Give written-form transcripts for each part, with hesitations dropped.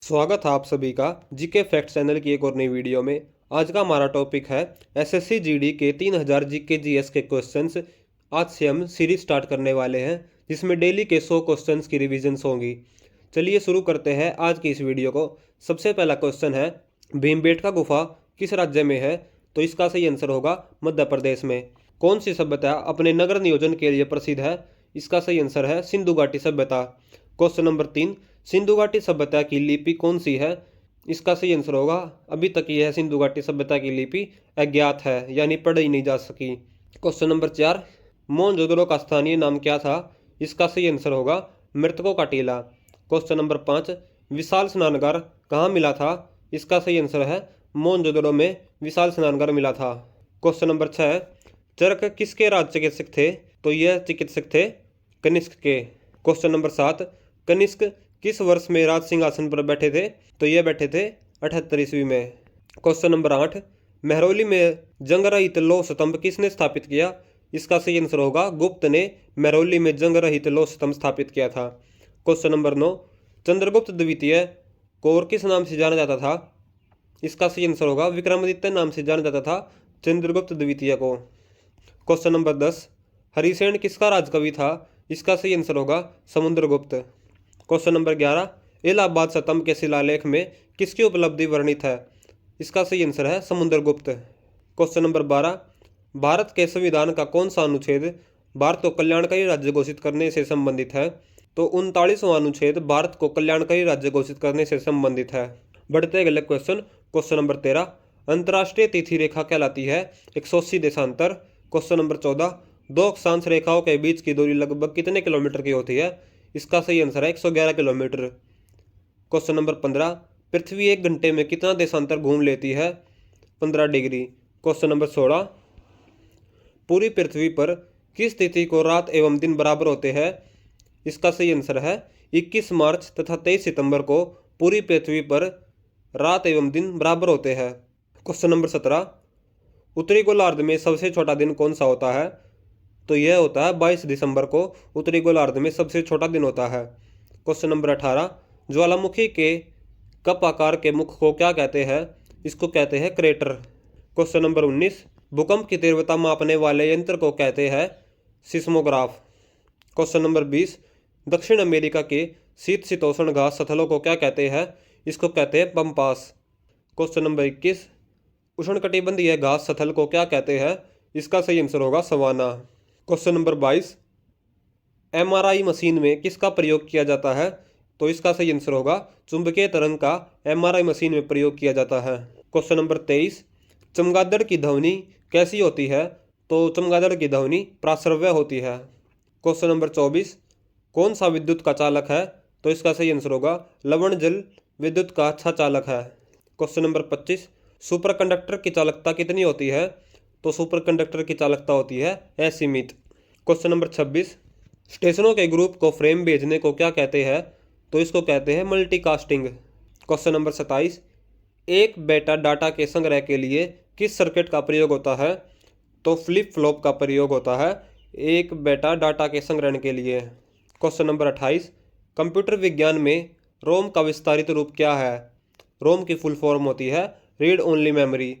स्वागत है आप सभी का जीके फैक्ट चैनल की एक और नई वीडियो में। आज का हमारा टॉपिक है एसएससी जीडी के 3000 जीके जीएस के क्वेश्चंस। आज से हम सीरीज स्टार्ट करने वाले हैं जिसमें डेली के 100 क्वेश्चंस की रिवीजन्स होंगी। चलिए शुरू करते हैं आज की इस वीडियो को। सबसे पहला क्वेश्चन है, भीमबेटका गुफा किस राज्य में है? तो इसका सही आंसर होगा मध्य प्रदेश में। कौन सी सभ्यता अपने नगर नियोजन के लिए प्रसिद्ध है? इसका सही आंसर है सिंधु घाटी सभ्यता। क्वेश्चन नंबर 3, सिंधु घाटी सभ्यता की लिपि कौन सी है? इसका सही आंसर होगा अभी तक यह सिंधु घाटी सभ्यता की लिपि अज्ञात है, यानी पढ़ी नहीं जा सकी। क्वेश्चन नंबर 4, मोहनजोदड़ो का स्थानीय नाम क्या था? इसका सही आंसर होगा मृतकों का टीला। क्वेश्चन नंबर 5, विशाल स्नानघर कहाँ मिला था? इसका सही आंसर है मोहनजोदड़ो में विशाल स्नानघर मिला था। क्वेश्चन नंबर 6, चरक किसके राज चिकित्सक थे? तो यह चिकित्सक थे कनिष्क के। क्वेश्चन नंबर 7, कनिष्क किस वर्ष में राज सिंहासन पर बैठे थे? तो ये बैठे थे 78 ईस्वी में। क्वेश्चन नंबर 8, महरौली में जंगरहित लौह स्तंभ किसने स्थापित किया? इसका सही आंसर होगा गुप्त ने महरौली में जंगरहित लौह स्तंभ स्थापित किया था। क्वेश्चन नंबर 9, चंद्रगुप्त द्वितीय को और किस नाम से जाना जाता था? इसका सही आंसर होगा विक्रमादित्य नाम से जाना जाता था चंद्रगुप्त द्वितीय को। क्वेश्चन नंबर 10, हरिसेन किसका राजकवि था? इसका सही आंसर होगा समुद्रगुप्त। क्वेश्चन नंबर 11, इलाहाबाद स्तंभ के शिलालेख में किसकी उपलब्धि वर्णित है? इसका सही आंसर है समुद्रगुप्त। क्वेश्चन नंबर 12, भारत के संविधान का कौन सा अनुच्छेद भारत को कल्याणकारी राज्य घोषित करने से संबंधित है? तो 39वां अनुच्छेद भारत को कल्याणकारी राज्य घोषित करने से संबंधित है। बढ़ते अगले क्वेश्चन। क्वेश्चन नंबर 13, अंतर्राष्ट्रीय तिथि रेखा कहलाती है 180 देशांतर। क्वेश्चन नंबर 14, दो अक्षांश रेखाओं के बीच की दूरी लगभग कितने किलोमीटर की होती है? इसका सही आंसर है 111 किलोमीटर। क्वेश्चन नंबर 15, पृथ्वी एक घंटे में कितना देशांतर घूम लेती है? 15 डिग्री। क्वेश्चन नंबर 16, पूरी पृथ्वी पर किस तिथि को रात एवं दिन बराबर होते हैं? इसका सही आंसर है 21 मार्च तथा 23 सितंबर को पूरी पृथ्वी पर रात एवं दिन बराबर होते हैं। क्वेश्चन नंबर 17, उत्तरी गोलार्ध में सबसे छोटा दिन कौन सा होता है? तो यह होता है 22 दिसंबर को उत्तरी गोलार्ध में सबसे छोटा दिन होता है। क्वेश्चन नंबर 18, ज्वालामुखी के कप आकार के मुख को क्या कहते हैं? इसको कहते हैं क्रेटर। क्वेश्चन नंबर 19, भूकंप की तीव्रता मापने वाले यंत्र को कहते हैं सिस्मोग्राफ। क्वेश्चन नंबर 20, दक्षिण अमेरिका के शीतोष्ण घास स्थलों को क्या कहते हैं? इसको कहते हैं पम्पास। क्वेश्चन नंबर 21, उष्णकटिबंधीय घास स्थल को क्या कहते हैं? इसका सही आंसर होगा savanna. Question number 22, MRI machine में किसका प्रयोग किया जाता है? तो इसका सही आंसर होगा चुंबकीय तरंग का एमआरआई मशीन में प्रयोग किया जाता है। क्वेश्चन नंबर 23, चमगादड़ की ध्वनि कैसी होती है? तो चमगादड़ की ध्वनि प्राश्रव्य होती है। क्वेश्चन नंबर 24, कौन सा विद्युत का चालक है? तो इसका सही आंसर होगा लवण जल विद्युत का अच्छा चालक है। क्वेश्चन नंबर 25, सुपर कंडक्टर की चालकता कितनी होती है? तो सुपर कंडक्टर की चालकता होती है असीमित। क्वेश्चन नंबर 26, स्टेशनों के ग्रुप को फ्रेम भेजने को क्या कहते हैं? तो इसको कहते हैं मल्टीकास्टिंग। क्वेश्चन नंबर 27, एक बेटा डाटा के संग्रह के लिए किस सर्किट का प्रयोग होता है? तो फ्लिप फ्लॉप का प्रयोग होता है एक बेटा डाटा के संग्रहण के लिए। क्वेश्चन नंबर 28, कंप्यूटर विज्ञान में रोम का विस्तारित रूप क्या है? रोम की फुल फॉर्म होती है read only memory.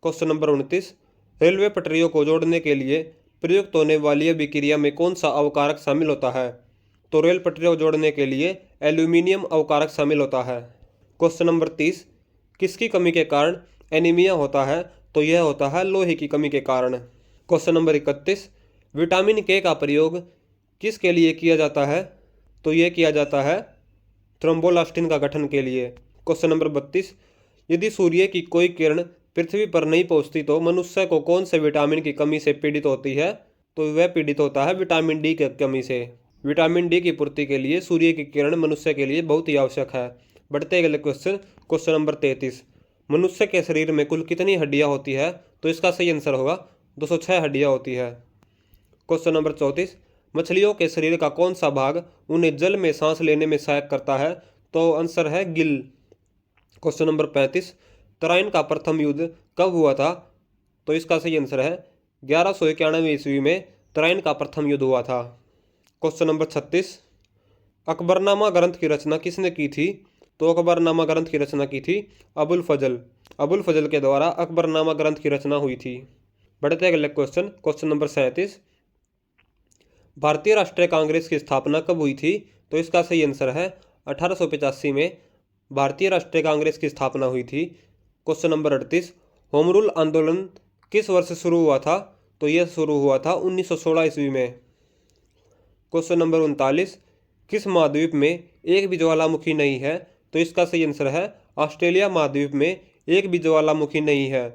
Question number 29, railway पटरियों को जोड़ने के लिए प्रयुक्त होने वाली अभिक्रिया में कौन सा अवकारक शामिल होता है? तो रेल पटरियों को जोड़ने के लिए एल्यूमिनियम अवकारक शामिल होता है। क्वेश्चन नंबर 30, किसकी कमी के कारण एनीमिया होता है? तो यह होता है लोहे की कमी के कारण। क्वेश्चन नंबर 31, विटामिन के का प्रयोग किसके लिए किया जाता है? तो यह किया जाता है थ्रोम्बोलास्टिन का गठन के लिए। क्वेश्चन नंबर 32, यदि सूर्य की कोई किरण पृथ्वी पर नहीं पहुंचती तो मनुष्य को कौन से विटामिन की कमी से पीड़ित होती है? तो वह पीड़ित होता है विटामिन डी की कमी से। विटामिन डी की पूर्ति के लिए सूर्य की किरण मनुष्य के लिए बहुत ही आवश्यक है। बढ़ते अगले क्वेश्चन। क्वेश्चन नंबर 33, मनुष्य के शरीर में कुल कितनी हड्डियां होती है? तो इसका सही आंसर होगा 206 हड्डियां होती है। क्वेश्चन नंबर 34, मछलियों के शरीर का कौन सा भाग उन्हें जल में सांस लेने में सहायक करता है? तो आंसर है गिल। क्वेश्चन नंबर 35, तराइन का प्रथम युद्ध कब हुआ था? तो इसका सही आंसर है 1191 ईस्वी में तराइन का प्रथम युद्ध हुआ था। क्वेश्चन नंबर 36, अकबरनामा ग्रंथ की रचना किसने की थी? तो अकबरनामा ग्रंथ की रचना की थी अबुल फजल। अबुल फजल के द्वारा अकबरनामा ग्रंथ की रचना हुई थी। बढ़ते हैं अगले क्वेश्चन, क्वेश्चन नंबर 37। भारतीय राष्ट्रीय कांग्रेस की स्थापना कब हुई थी? तो इसका सही आंसर है 1885 में भारतीय राष्ट्रीय कांग्रेस की स्थापना हुई थी। Question number 38। होम रूल आंदोलन किस वर्ष शुरू हुआ था? तो यह शुरू हुआ था 1916 ईस्वी में। Question number 39। किस महाद्वीप में एक भी ज्वालामुखी नहीं है? तो इसका सही आंसर है ऑस्ट्रेलिया महाद्वीप में एक भी ज्वालामुखी नहीं है।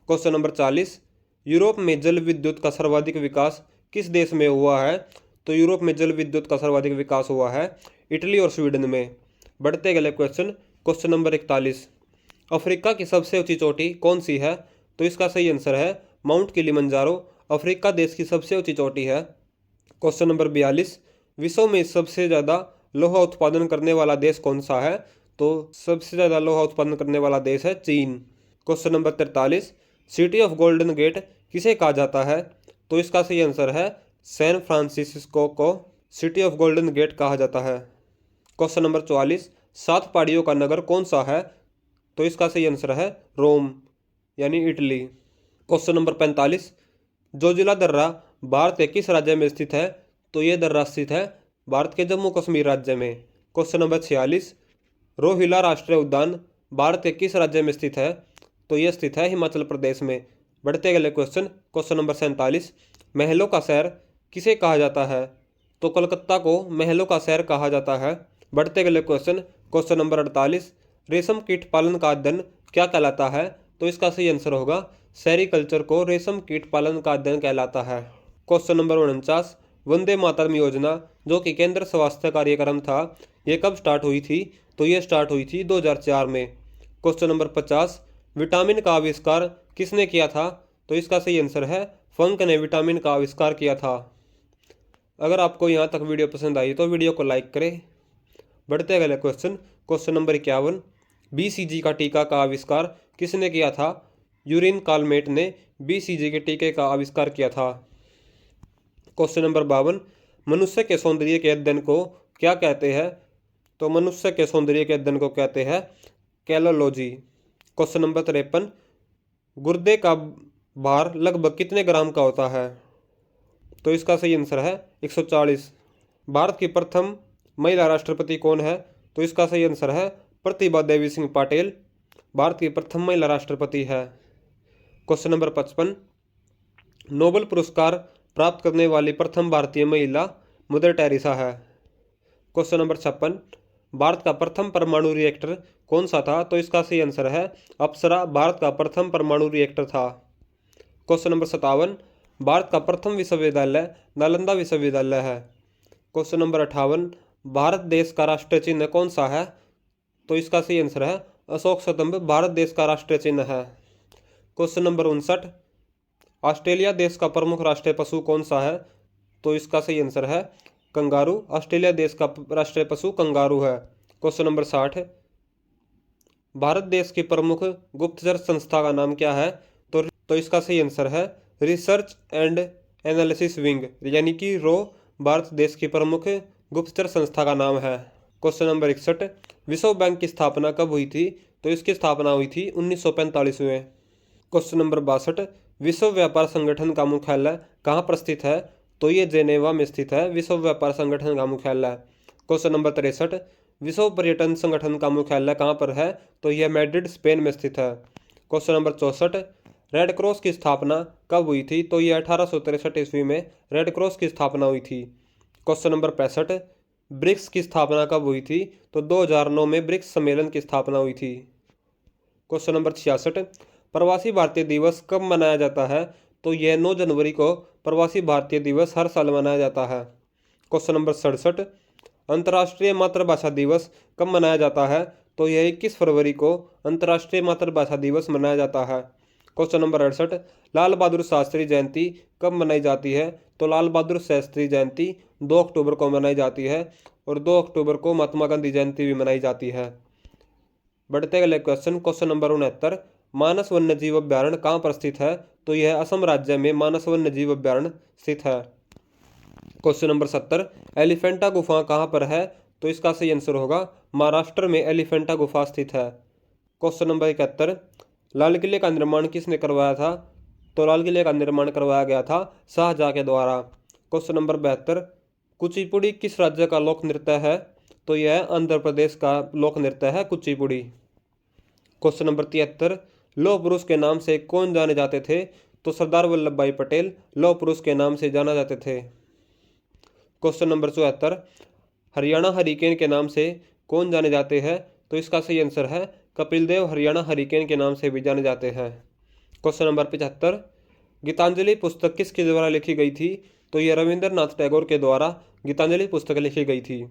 Question number 40। यूरोप में जल विद्युत का सर्वाधिक विकास किस देश में हुआ है? तो यूरोप में जल विद्युत का सर्वाधिक विकास हुआ है इटली और स्वीडन में। बढ़ते गए क्वेश्चन, क्वेश्चन नंबर 41। अफ्रीका की सबसे ऊंची चोटी कौन सी है? तो इसका सही आंसर है माउंट किलिमंजारो अफ्रीका देश की सबसे ऊंची चोटी है। Question number 42। विश्व में सबसे ज़्यादा लोहा उत्पादन करने वाला देश कौन सा है? तो सबसे ज़्यादा लोहा उत्पादन करने वाला देश है चीन। Question number 43। City of golden gate किसे कहा जाता है? तो इसका सही आंसर है सैन फ्रांसिस्को को सिटी ऑफ गोल्डन गेट कहा जाता है। Question number 44। 7 पहाड़ियों का नगर कौन सा है? तो इसका सही आंसर है रोम यानी इटली। Question number 45। जोजिला दर्रा भारत के किस राज्य में स्थित है? तो यह दर्रा स्थित है भारत के जम्मू कश्मीर राज्य में। Question number 46। रोहिला राष्ट्रीय उद्यान भारत के किस राज्य में स्थित है? तो यह स्थित है हिमाचल प्रदेश में। बढ़ते गए क्वेश्चन, क्वेश्चन नंबर 47। महलों का शहर किसे कहा जाता है? तो कलकत्ता को महलों का शहर कहा जाता है। बढ़ते गए क्वेश्चन, क्वेश्चन नंबर 48। रेशम कीट पालन का अध्ययन क्या कहलाता है? तो इसका सही आंसर होगा सेरीकल्चर को रेशम कीट पालन का अध्ययन कहलाता है। Question number 49। वंदे मातरम योजना जो कि केंद्र स्वास्थ्य कार्यक्रम था, यह कब स्टार्ट हुई थी? तो यह स्टार्ट हुई थी 2004 में। Question number 50। विटामिन का आविष्कार किसने किया था? तो इसका सही आंसर है फंक ने विटामिन का आविष्कार किया था। अगर आपको यहाँ तक वीडियो पसंद आई तो वीडियो को लाइक करें। बढ़ते अगले क्वेश्चन, क्वेश्चन नंबर 51। BCG का टीका का आविष्कार किसने किया था? यूरिन कालमेट ने BCG के टीके का आविष्कार किया था। Question number 52। मनुष्य के सौंदर्य के अध्ययन को क्या कहते हैं? तो मनुष्य के सौंदर्य के अध्ययन को कहते हैं कैलोलॉजी। Question number 53। गुर्दे का भार लगभग कितने ग्राम का होता है? तो इसका सही आंसर है 140। भारत की प्रथम महिला राष्ट्रपति कौन है? तो इसका सही आंसर है प्रतिभा देवी सिंह पाटिल भारत की प्रथम महिला राष्ट्रपति है। Question number 55। नोबेल पुरस्कार प्राप्त करने वाली प्रथम भारतीय महिला मदर टेरेसा है। Question number 56। भारत का प्रथम परमाणु रिएक्टर कौन सा था? तो इसका सही आंसर है अप्सरा भारत का प्रथम परमाणु रिएक्टर था। Question number 57। भारत का प्रथम विश्वविद्यालय नालंदा विश्वविद्यालय है। Question number 58। भारत देश का राष्ट्रीय चिन्ह कौन सा है? तो इसका सही आंसर है अशोक स्तंभ भारत देश का राष्ट्रीय चिन्ह है। Question number 59। ऑस्ट्रेलिया देश का प्रमुख राष्ट्रीय पशु कौन सा है? तो इसका सही आंसर है कंगारू। ऑस्ट्रेलिया देश का राष्ट्रीय पशु कंगारू है। Question number 60। भारत देश की प्रमुख गुप्तचर संस्था का नाम क्या है? तो इसका सही आंसर है रिसर्च एंड एनालिसिस विंग यानी कि रो भारत देश की प्रमुख गुप्तचर संस्था का नाम है। Question number 61। विश्व बैंक की स्थापना कब हुई थी? तो इसकी स्थापना हुई थी 1945 में। Question number 62। विश्व व्यापार संगठन का मुख्यालय कहाँ पर स्थित है? तो ये जेनेवा में स्थित है विश्व व्यापार संगठन का मुख्यालय। Question number 63। विश्व पर्यटन संगठन का मुख्यालय कहाँ पर है? तो यह मैड्रिड स्पेन में स्थित है। Question number 64। रेड क्रॉस की स्थापना कब हुई थी? तो यह 1863 ईस्वी में रेड क्रॉस की स्थापना हुई थी। Question number 65। ब्रिक्स की स्थापना कब हुई थी? तो 2009 में ब्रिक्स सम्मेलन की स्थापना हुई थी। Question number 66। प्रवासी भारतीय दिवस कब मनाया जाता है? तो यह 9 जनवरी को प्रवासी भारतीय दिवस हर साल मनाया जाता है। Question number 67। अंतर्राष्ट्रीय मातृभाषा दिवस कब मनाया जाता है? तो यह 21 फरवरी को अंतर्राष्ट्रीय मातृभाषा दिवस मनाया जाता है। Question number 68। लाल बहादुर शास्त्री जयंती कब मनाई जाती है? तो लाल बहादुर शास्त्री जयंती 2 अक्टूबर को मनाई जाती है और 2 अक्टूबर को महात्मा गांधी जयंती भी मनाई जाती है। बढ़ते अगले क्वेश्चन, क्वेश्चन नंबर 69। मानस वन्यजीव अभ्यारण्य कहाँ पर स्थित है? तो यह असम राज्य में मानस वन्यजीव अभ्यारण्य स्थित है। Question number 70। एलिफेंटा गुफा कहाँ पर है? तो इसका सही आंसर होगा महाराष्ट्र में एलिफेंटा गुफा स्थित है। क्वेश्चन नंबर 71, लाल किले का निर्माण किसने करवाया था? तो लाल किले का निर्माण करवाया गया था शाहजहां के द्वारा। क्वेश्चन नंबर 72, कुचिपुड़ी किस राज्य का लोक नृत्य है? तो यह आंध्र प्रदेश का लोक नृत्य है कुचिपुड़ी। क्वेश्चन नंबर 73, लौह पुरुष के नाम से कौन जाने जाते थे? तो सरदार वल्लभ भाई पटेल लौह पुरुष के नाम से जाना जाते थे। क्वेश्चन नंबर 74, हरियाणा हरिकेन के नाम से कौन जाने जाते हैं? तो इसका सही आंसर है कपिल देव हरियाणा हरिकेन के नाम से भी जाने जाते हैं। क्वेश्चन नंबर 75, गीतांजलि पुस्तक किसके द्वारा लिखी गई थी? तो यह रविंद्रनाथ टैगोर के द्वारा गीतांजलि पुस्तक लिखी गई थी।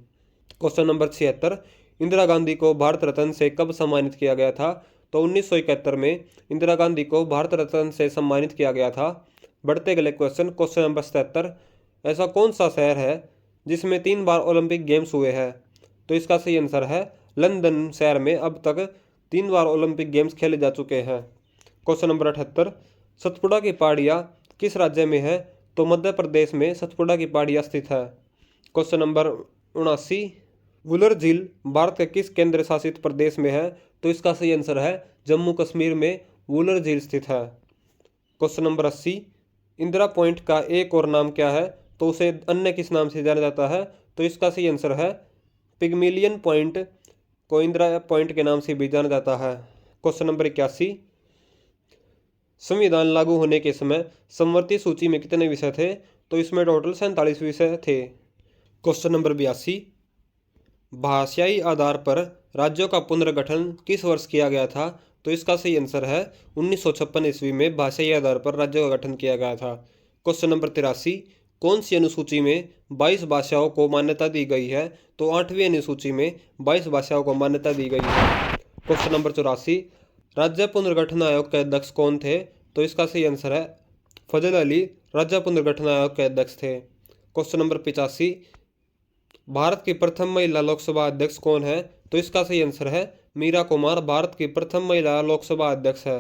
क्वेश्चन नंबर 76, इंदिरा गांधी को भारत रत्न से कब सम्मानित किया गया था? तो 1971 में इंदिरा गांधी को भारत रत्न से सम्मानित किया गया था। बढ़ते अगले क्वेश्चन। क्वेश्चन नंबर 77, ऐसा कौन सा शहर है जिसमें 3 बार ओलंपिक गेम्स हुए हैं? तो इसका सही आंसर है लंदन शहर में अब तक 3 बार ओलंपिक गेम्स खेले जा चुके हैं। क्वेश्चन नंबर 78, सतपुड़ा की पहाड़ियाँ किस राज्य में है? तो मध्य प्रदेश में सतपुड़ा की पहाड़ियाँ स्थित है। क्वेश्चन नंबर 79, वुलर झील भारत के किस केंद्र शासित प्रदेश में है? तो इसका सही आंसर है जम्मू कश्मीर में वुलर झील स्थित है। क्वेश्चन नंबर 80, इंदिरा पॉइंट का एक और नाम क्या है? तो उसे अन्य किस नाम से जाना जाता है? तो इसका सही आंसर है पिगमिलियन पॉइंट को इंदिरा पॉइंट के नाम से भी जाना जाता है। क्वेश्चन नंबर 81, संविधान लागू होने के समय समवर्ती सूची में कितने विषय थे? तो इसमें टोटल 47 विषय थे। क्वेश्चन नंबर 82, भाषाई आधार पर राज्यों का पुनर्गठन किस वर्ष किया गया था? तो इसका सही आंसर है 1956 ईस्वी में भाषाई आधार पर राज्यों का गठन किया गया था। क्वेश्चन नंबर 83, कौन सी अनुसूची में 22 भाषाओं को मान्यता दी गई है? तो 8वीं अनुसूची में 22 भाषाओं को मान्यता दी गई है। क्वेश्चन नंबर 84, राज्य पुनर्गठन आयोग के अध्यक्ष कौन थे? तो इसका सही आंसर है फजल अली राज्य पुनर्गठन आयोग के अध्यक्ष थे। क्वेश्चन नंबर 85, भारत की प्रथम महिला लोकसभा अध्यक्ष कौन है? तो इसका सही आंसर है मीरा कुमार भारत की प्रथम महिला लोकसभा अध्यक्ष है।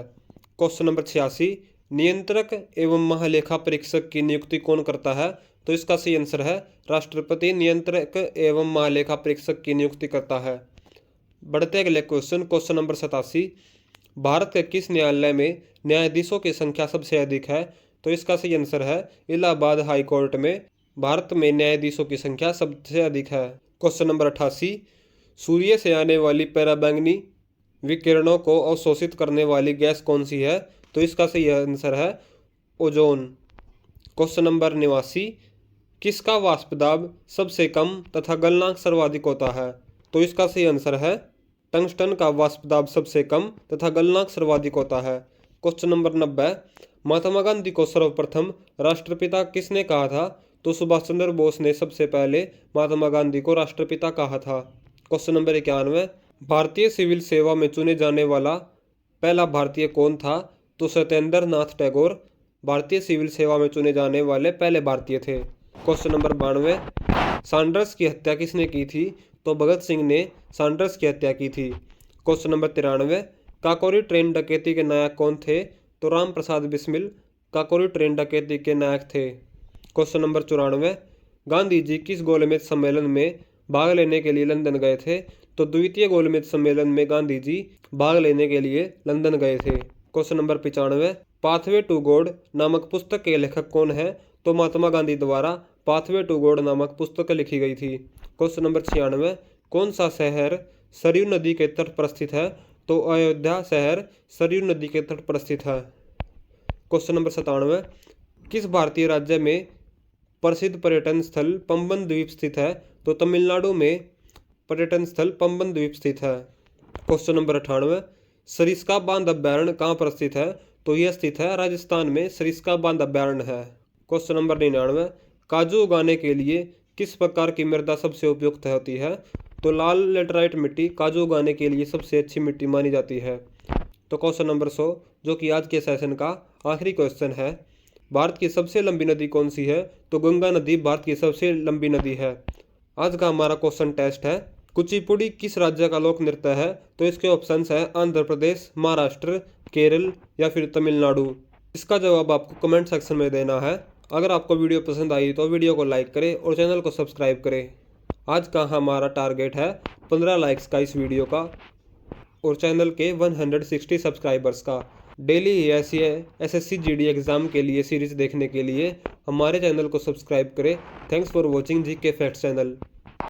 क्वेश्चन नंबर 86, नियंत्रक एवं महालेखा परीक्षक की नियुक्ति कौन करता है? तो इसका सही आंसर है राष्ट्रपति नियंत्रक एवं महालेखा परीक्षक की नियुक्ति करता है। बढ़ते अगले क्वेश्चन। क्वेश्चन नंबर 87, भारत के किस न्यायालय में न्यायाधीशों की संख्या सबसे अधिक है? तो इसका सही आंसर है इलाहाबाद हाई कोर्ट में भारत में न्यायाधीशों की संख्या सबसे अधिक है। क्वेश्चन नंबर 88, सूर्य से आने वाली पराबैंगनी विकिरणों को अवशोषित करने वाली गैस कौन सी है? तो इसका सही आंसर है ओजोन। क्वेश्चन नंबर 89, किसका वाष्प दाब सबसे कम तथा गलनांक सर्वाधिक होता है? तो इसका सही आंसर है टंगस्टन का वाष्प दाब सबसे कम तथा गलनांक सर्वाधिक होता है। क्वेश्चन नंबर 90, महात्मा गांधी को सर्वप्रथम राष्ट्रपिता किसने कहा था? तो सुभाष चंद्र बोस ने सबसे पहले महात्मा गांधी को राष्ट्रपिता कहा था। क्वेश्चन नंबर 91, भारतीय सिविल सेवा में चुने जाने वाला पहला भारतीय कौन था? तो सत्येंद्र नाथ टैगोर भारतीय सिविल सेवा में चुने जाने वाले पहले भारतीय थे। क्वेश्चन नंबर 92, सैंडर्स की हत्या किसने की थी? तो भगत सिंह ने सैंडर्स की हत्या की थी। क्वेश्चन नंबर 93, काकोरी ट्रेन डकैती के नायक कौन थे? तो राम प्रसाद बिस्मिल काकोरी ट्रेन डकैती के नायक थे। क्वेश्चन नंबर 94, गांधी जी किस गोलमेज सम्मेलन में भाग लेने के लिए लंदन गए थे? तो द्वितीय गोलमेज सम्मेलन में गांधी जी भाग लेने के लिए लंदन गए थे। Question number 95, pathway to God नामक पुस्तक के लेखक कौन है? तो महात्मा गांधी द्वारा पाथवे टू गॉड नामक पुस्तक लिखी गई थी। क्वेश्चन नंबर 96, कौन सा शहर सरयू नदी के तट पर स्थित है? तो अयोध्या शहर सरयू नदी के तट पर स्थित है। क्वेश्चन नंबर 97, किस भारतीय राज्य में प्रसिद्ध पर्यटन स्थल पंबन द्वीप स्थित है? तो तमिलनाडु में पर्यटन स्थल पंबन द्वीप स्थित है। क्वेश्चन नंबर 98, सरिस्का बांध अभ्यारण्य कहाँ पर स्थित है? तो यह स्थित है राजस्थान में सरिस्का बांध अभ्यारण्य है। क्वेश्चन नंबर 99, काजू उगाने के लिए किस प्रकार की मृदा सबसे उपयुक्त होती है? तो लाल लेटराइट मिट्टी काजू उगाने के लिए सबसे अच्छी मिट्टी मानी जाती है। तो क्वेश्चन नंबर 100 जो कि आज के सेशन का आखिरी क्वेश्चन है, भारत की सबसे लंबी नदी कौन सी है? तो गंगा नदी भारत की सबसे लंबी नदी है। आज का हमारा क्वेश्चन टेस्ट है, कुचिपुड़ी किस राज्य का लोक नृत्य है? तो इसके ऑप्शंस है आंध्र प्रदेश, महाराष्ट्र, केरल या फिर तमिलनाडु। इसका जवाब आपको कमेंट सेक्शन में देना है। अगर आपको वीडियो पसंद आई तो वीडियो को लाइक करें और चैनल को सब्सक्राइब करें। आज का हमारा टारगेट है 15 लाइक्स का इस वीडियो का और चैनल के 160 सब्सक्राइबर्स का। डेली ऐसी एसएससी जीडी एग्ज़ाम के लिए सीरीज़ देखने के लिए हमारे चैनल को सब्सक्राइब करें। Thanks for watching GK facts channel.